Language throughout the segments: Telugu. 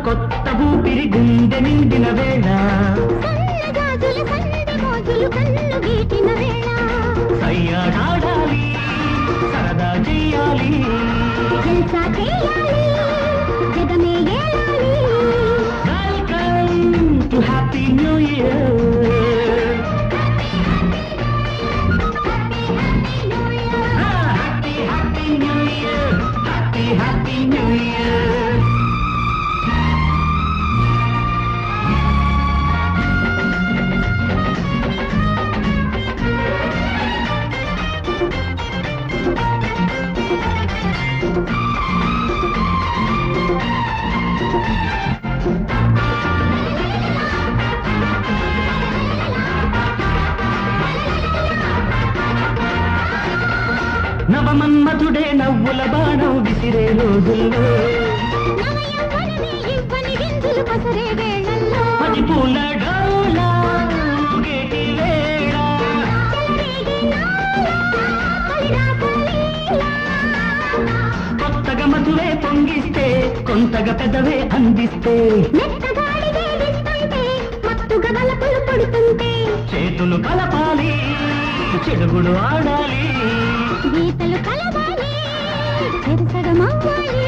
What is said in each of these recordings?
కొత్త ఊపిరి గుండె నిండిన వేళ సన్నజాజుల సందె మోజులు కన్ను గీటిన వేళ సయ్యాడాడాలి సరదా చెయ్యాలి జల్సా చేయాలి జగమే ఏలాలి welcome to happy new year happy happy new year happy happy new year నవమన్మధుడే నవ్వుల బాణం విసిరే రోజుల్లో నవయవ్వనమే ఇవ్వని విందులు పసరే వేళల్లో పది పూల డోలా ఊగేటి వేళ చెలరేగే నాలా కలిరాకలీలా కొత్తగా మధువే పొంగిస్తే కొంతగా పెదవే అందిస్తే మెత్తగాడి వేధిస్తుంటే మత్తుగా వలపులు పడుతుంటే చేతులు కలపాలి చెడుగుడు ఆడాలి గీతలు కలవాలి చెరసగమవ్వాలి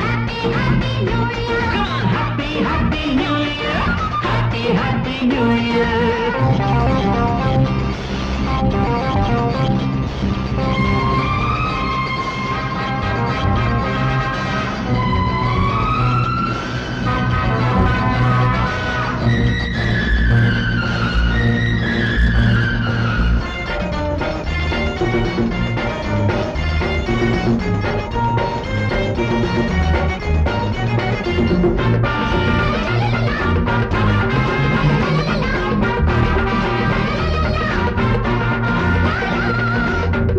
happy happy new year happy happy new year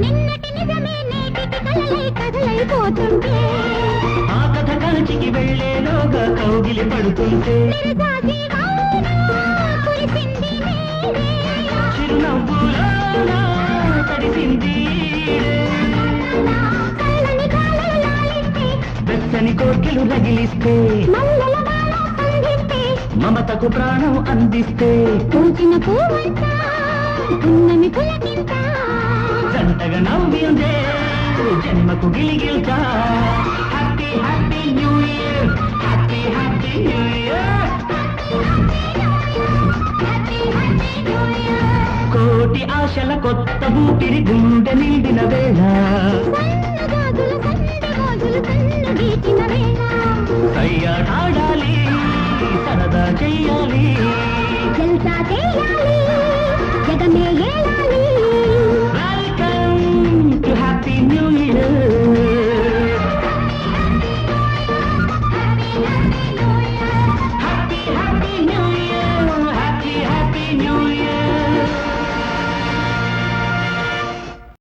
నిన్నటి నిజమే నేటికి కలలై కదలైపోతుంటే ఆ కథ కంచికి వెళ్ళేలోగా కౌగిలి పడుతుంటే నిరసాచి వాన కురిసింది నేడే చిరునవ్వులోనా తడిసింది చల్లని గాలులు లాలిస్తే వెచ్చని కోర్కెలు రగిలిస్తే మల్లెల మాల సంధిస్తే మమతకు ప్రాణం అందిస్తే పూచిన పూవంతా పున్నమి పులకింత జంటగా నవ్విందే జన్మకు గిలిగిల్తా happy happy new year happy happy new year కోటి ఆశల కొత్త ఊపిరి గుండె నిండిన వేళ సన్నజాజుల సందె మోజులు కన్ను గీటిన వేళ సయ్యాడాడాలి సరదా చెయ్యాలి జల్సా చేయాలి